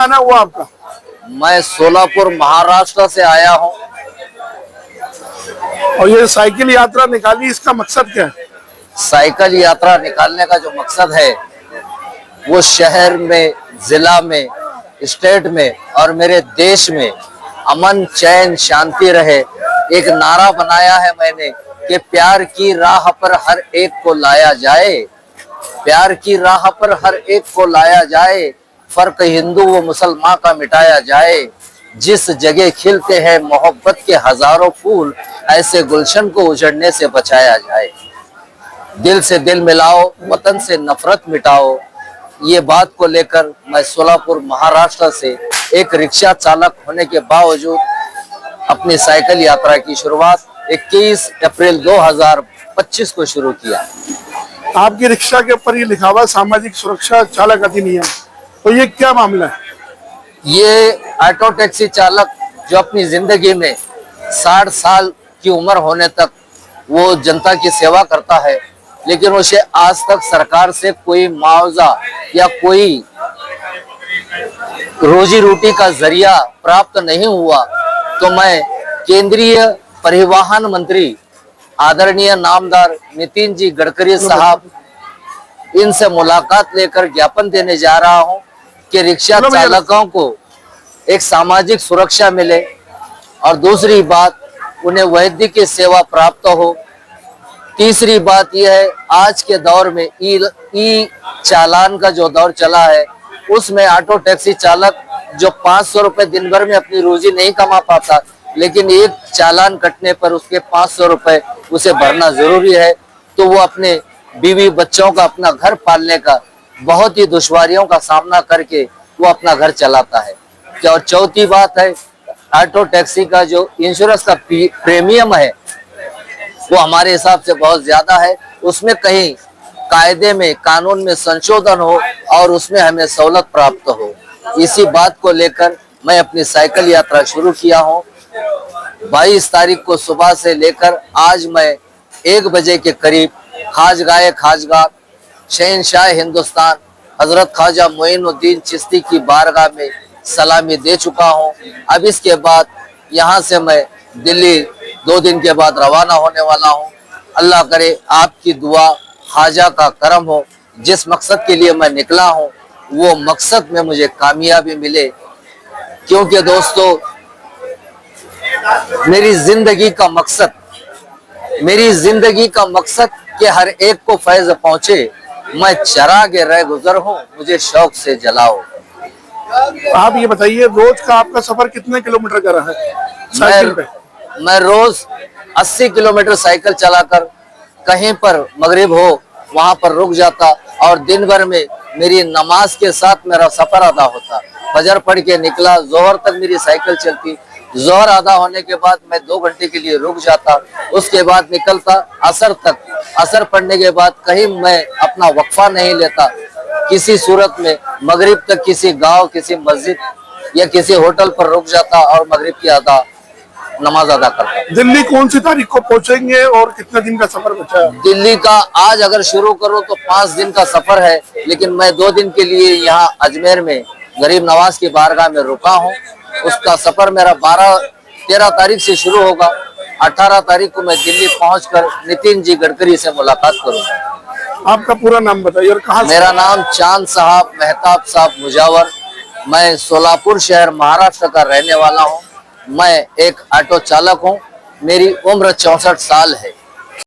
आना हुआ आपका? मैं सोलापुर महाराष्ट्र से आया हूँ। और ये साइकिल यात्रा निकाली, इसका मकसद क्या है? साइकिल यात्रा निकालने का जो मकसद है वो शहर में, जिला में, स्टेट में और मेरे देश में अमन, चैन, शांति रहे। एक नारा बनाया है मैंने कि प्यार की राह पर हर एक को लाया जाए, प्यार की राह पर हर एक को लाया जाए, फर्क हिंदू व मुसलमान का मिटाया जाए। जिस जगह खिलते हैं मोहब्बत के हजारों फूल, ऐसे गुलशन को उजड़ने से बचाया जाए। दिल से दिल मिलाओ, वतन से नफरत मिटाओ। ये बात को लेकर मैं सोलापुर महाराष्ट्र से एक रिक्शा चालक होने के बावजूद अपनी साइकिल यात्रा की शुरुआत 21 अप्रैल 2025 को शुरू किया। आपकी रिक्शा के ऊपर ये लिखा हुआ सामाजिक सुरक्षा चालक अधिनियम, तो ये क्या मामला है? ये ऑटो टैक्सी चालक जो अपनी जिंदगी में 60 साल की उम्र होने तक वो जनता की सेवा करता है, लेकिन उसे आज तक सरकार से कोई मुआवजा या कोई रोजी रोटी का जरिया प्राप्त नहीं हुआ, तो मैं केंद्रीय परिवहन मंत्री आदरणीय नामदार नितिन जी गडकरी साहब, इनसे मुलाकात लेकर ज्ञापन देने जा रहा हूं कि रिक्शा चालकों को एक सामाजिक सुरक्षा मिले और दूसरी बात उन्हें वैद्यकीय सेवा प्राप्त हो। तीसरी बात यह है, आज के दौर में ई चालान का जो दौर चला है, उसमें ऑटो टैक्सी चालक जो 500 रुपए दिन भर में अपनी रोजी नहीं कमा पाता, लेकिन एक चालान कटने पर उसके 500 रुपए उसे भरना जरूरी है, तो वो अपने बीवी बच्चों का, अपना घर पालने का बहुत ही दुश्वारियों का सामना करके वो अपना घर चलाता है। और चौथी बात है, ऑटो टैक्सी का जो इंश्योरेंस का प्रीमियम है वो हमारे हिसाब से बहुत ज्यादा है। उसमें कहीं कायदे में, कानून में संशोधन हो और उसमें हमें सहूलत प्राप्त हो। इसी बात को लेकर मैं अपनी साइकिल यात्रा शुरू किया हूँ। 22 तारीख को सुबह से लेकर आज मैं 1 बजे के करीब खाजगाह शहंशाह हिंदुस्तान हजरत ख्वाजा मोइनुद्दीन चिश्ती की बारगाह में सलामी दे चुका हूँ। अब इसके बाद यहाँ से मैं दिल्ली 2 दिन के बाद रवाना होने वाला हूँ। अल्लाह करे आपकी दुआ, ख्वाजा का करम हो, जिस मकसद के लिए मैं निकला हूँ वो मकसद में मुझे कामयाबी मिले। क्योंकि दोस्तों, मेरी जिंदगी का मकसद कि हर एक को फैज पहुंचे। मैं चरागे रह गुजर हूँ, मुझे शौक से जलाओ। आप ये बताइए, रोज का आपका सफर कितने किलोमीटर का रहा है साइकिल पे? मैं रोज 80 किलोमीटर साइकिल चलाकर कहीं पर मगरिब हो वहां पर रुक जाता और दिन भर में मेरी नमाज के साथ मेरा सफर अदा होता। फजर पढ़ के निकला, जोहर तक मेरी साइकिल चलती। जोहर अदा होने के बाद मैं 2 घंटे के लिए रुक जाता, उसके बाद निकलता असर तक। असर पढ़ने के बाद कहीं मैं अपना वक्फा नहीं लेता, किसी सूरत में मगरिब तक किसी गांव, किसी मस्जिद या किसी होटल पर रुक जाता और मगरिब की नमाज अदा करता। दिल्ली कौन सी तारीख को पहुंचेंगे और कितने दिन का सफर बचा है? दिल्ली का आज अगर शुरू करो तो 5 दिन का सफर है, लेकिन मैं 2 दिन के लिए यहाँ अजमेर में गरीब नवाज की बारगाह में रुका हूँ। उसका सफर मेरा 13 तारीख से शुरू होगा। 18 तारीख को मैं दिल्ली पहुंचकर नितिन जी गडकरी से मुलाकात करूंगा। आपका पूरा नाम बताइए और कहाँ? मेरा नाम चांद साहब मेहताब साहब मुजावर। मैं सोलापुर शहर महाराष्ट्र का रहने वाला हूँ। मैं एक ऑटो चालक हूँ। मेरी उम्र 64 साल है।